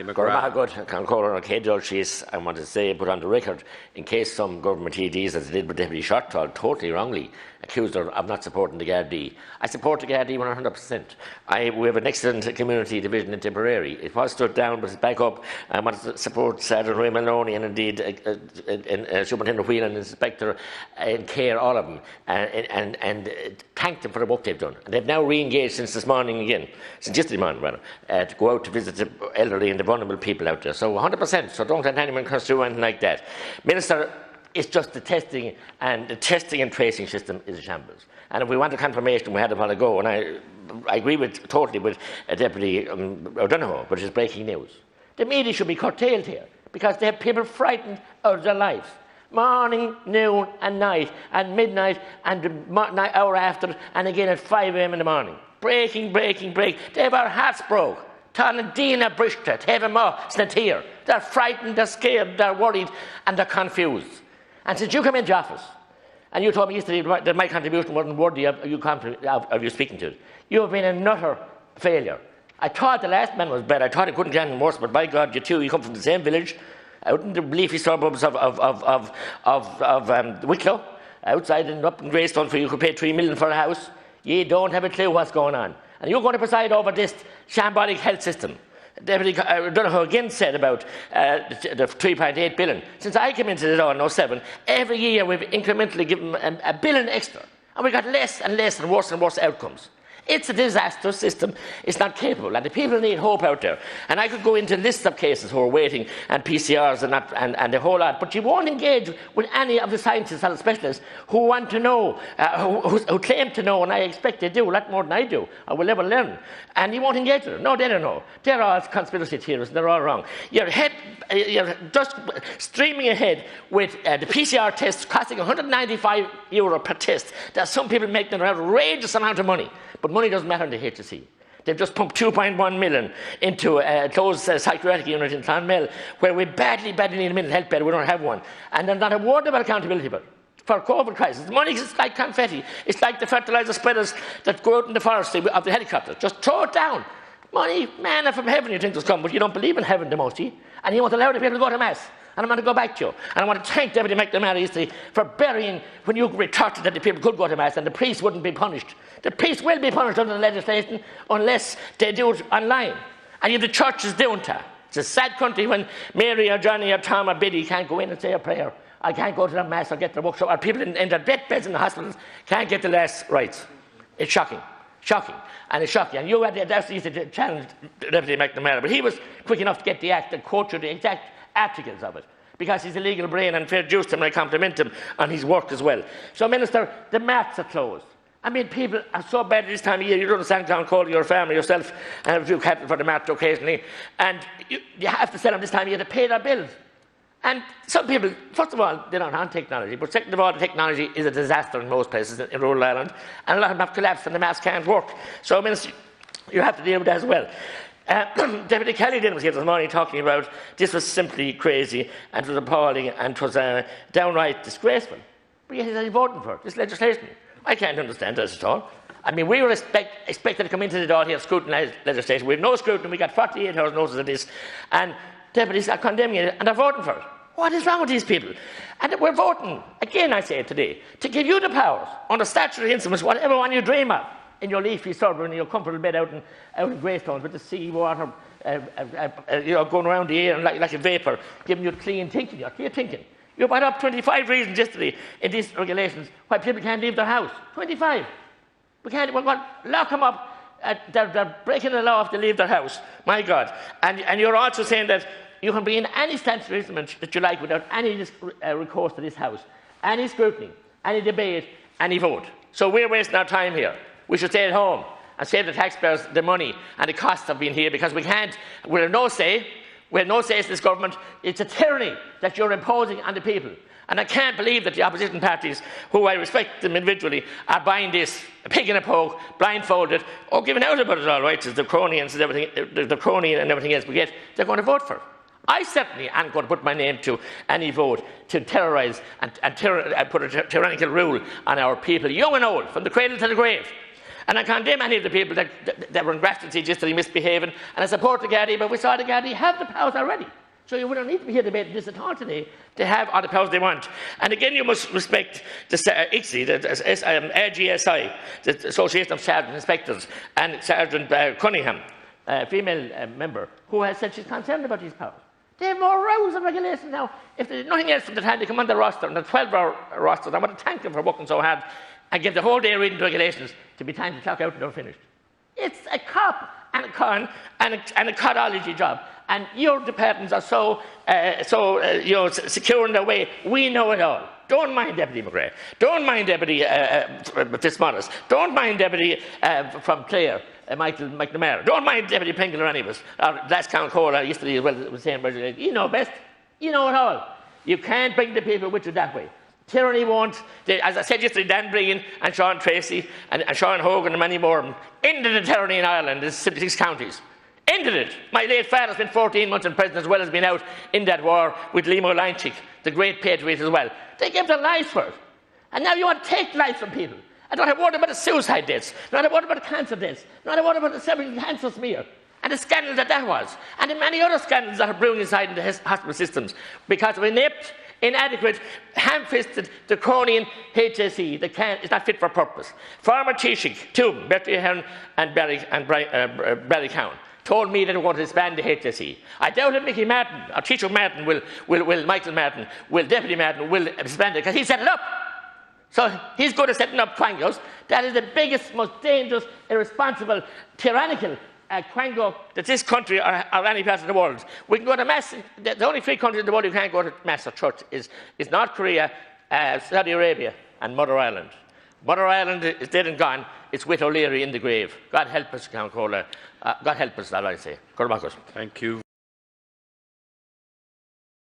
McGrath. I want to say, put on the record, in case some government TDs, as they did with Deputy Shortall, totally wrongly accused her of not supporting the Gardaí. I support the Gardaí 100%. We have an excellent community division in Tipperary. It was stood down, but it's back up. I want to support Sergeant Ray Maloney and indeed Superintendent Whelan and Inspector and Care, all of them, and thank them for the work they've done. And they've now re-engaged since this morning again, since yesterday morning rather, to go out to visit the elderly and the vulnerable people out there. So 100%, so don't let anyone construe anything like that. Minister, it's just the testing and tracing system is a shambles. And if we want a confirmation, we had a while ago, and I agree totally with Deputy O'Donoghue, which is breaking news. The media should be curtailed here because they have people frightened out of their lives. Morning, noon and night and midnight and the hour after and again at 5 a.m. in the morning. Breaking. They have our hearts broke. Dina Brishta, Tevamo, Snatir. They're frightened, they're scared, they're worried and they're confused. And since you came into office, and you told me yesterday that my contribution wasn't worthy of you speaking to it, you have been an utter failure. I thought the last man was bad. I thought it couldn't get any worse, but by God, you come from the same village, out in the leafy suburbs of Wicklow, outside and up in Greystone, for you could pay $3 million for a house. You don't have a clue what's going on. And you're going to preside over this shambolic health system. Deputy O'Donoghue again said about the $3.8 billion. Since I came into the door in 2007, every year we've incrementally given $1 billion extra. And we got less and less and worse outcomes. It's a disaster system. It's not capable. And the people need hope out there. And I could go into lists of cases who are waiting and PCRs and the whole lot. But you won't engage with any of the scientists and specialists who want to know, who claim to know, and I expect they do a lot more than I do, or will ever learn. And you won't engage with them. No, they don't know. They're all conspiracy theorists. They're all wrong. You're just streaming ahead with the PCR tests costing €195 per test. There's some people making an outrageous amount of money. But money doesn't matter in the HSE. They've just pumped $2.1 million into a closed psychiatric unit in Clonmel, where we badly need a mental health bed. We don't have one. And there's not a word about accountability for COVID crisis. The money is like confetti. It's like the fertilizer spreaders that go out in the forest of the helicopters. Just throw it down. Money, manna from heaven you think does come, but you don't believe in heaven the most, and you won't allow the people to go to Mass. And I want to go back to you. And I want to thank Deputy McNamara yesterday for burying when you retorted that the people could go to Mass and the priests wouldn't be punished. The priests will be punished under the legislation unless they do it online. And you have the churches doing that. It's a sad country when Mary or Johnny or Tom or Biddy can't go in and say a prayer. I can't go to their Mass or get their workshop. Or people in their deathbeds in the hospitals can't get the last rites. It's shocking. And it's shocking. And you had the audacity to challenge Deputy McNamara. But he was quick enough to get the act and quote you the exact articles of it, because he's a legal brain and fair juice to him, and I compliment him on his work as well. So, Minister, the marts are closed. I mean, people are so bad at this time of year. You don't stand down calling your family yourself and have a few cattle for the mart occasionally, and you have to sell them this time of year to pay their bills. And some people, first of all, they don't have technology, but second of all, the technology is a disaster in most places in rural Ireland, and a lot of them have collapsed and the marts can't work. So, Minister, you have to deal with that as well. Deputy Kelly was here this morning talking about this was simply crazy and it was appalling and it was downright disgraceful. But yet he's voting for this legislation. I can't understand this at all. I mean, we were expected to come into the door here scrutinised legislation. We have no scrutiny. We got 48 hours notice of this, and deputies are condemning it and they're voting for it. What is wrong with these people? And we're voting, again I say it today, to give you the powers under statutory instruments, whatever one you dream of, in your leafy suburb, in your comfortable bed out in Greystones with the sea water going around the air like a vapour, giving you clean thinking. You're clear thinking. You brought up 25 reasons yesterday in these regulations why people can't leave their house. 25. We're going to lock them up. They're breaking the law if they leave their house. My God. And you're also saying that you can bring in any statutory instrument that you like without any recourse to this house, any scrutiny, any debate, any vote. So we're wasting our time here. We should stay at home and save the taxpayers the money and the costs of being here, because we have no say. We have no say in this government. It's a tyranny that you're imposing on the people. And I can't believe that the opposition parties, who I respect them individually, are buying this a pig in a poke, blindfolded, or giving out about it all right, as the cronies and everything, the crony and everything else we get. They're going to vote for it. I certainly am going to put my name to any vote to terrorise and put a tyrannical rule on our people, young and old, from the cradle to the grave. And I condemn any of the people that were in Grafton yesterday misbehaving, and I support the Gardaí, but we saw the Gardaí have the powers already. So we don't need to be here debating this at all today. They have all the powers they want. And again, you must respect the ICSI, the AGSI, the Association of Sergeant Inspectors, and Sergeant Cunningham, a female member, who has said she's concerned about these powers. They have more rules and regulations now. If there's nothing else from the time they come on the roster, on the 12-hour roster, I want to thank them for working so hard and give the whole day reading the regulations to be time to clock out and they're finished. It's a cop and a con and a codology job. And your departments are so secure in their way. We know it all. Don't mind Deputy McGrath. Don't mind Deputy Fitzmaurice. Don't mind Deputy from Clare, Michael McNamara. Don't mind Deputy Pringle or any of us. Last Count Cola yesterday as well was saying, you know best. You know it all. You can't bring the people with you that way. Tyranny won't. As I said yesterday, Dan Breen and Sean Tracy and Sean Hogan and many more ended the tyranny in Ireland, the 76 counties. Ended it. My late father spent 14 months in prison as well as being out in that war with Limo Lynchik, the great patriot as well. They gave their lives for it. And now you want to take life from people. I don't have word about the suicide deaths, not a word about the cancer deaths, not a word about the cerebral cancer smear, and the scandal that was, and the many other scandals that are brewing inside in the hospital systems because of inept, inadequate, ham-fisted, draconian HSE that is not fit for purpose. Former Taoiseach, Toom, Bertie Ahern and Barry Cowan, told me that they want to disband the HSE. I doubt if Mickey Martin, or Taoiseach Martin, Michael Martin, Deputy Martin, will disband it, because he set it up. So he's good at setting up quangos. That is the biggest, most dangerous, irresponsible, tyrannical quango that this country or any place in the world. We can go to mass. The only 3 countries in the world you can't go to mass or church is North Korea, Saudi Arabia, and Mother Ireland. Mother Ireland is dead and gone. It's with O'Leary in the grave. God help us, Count Cola. God help us, that I say. Thank you.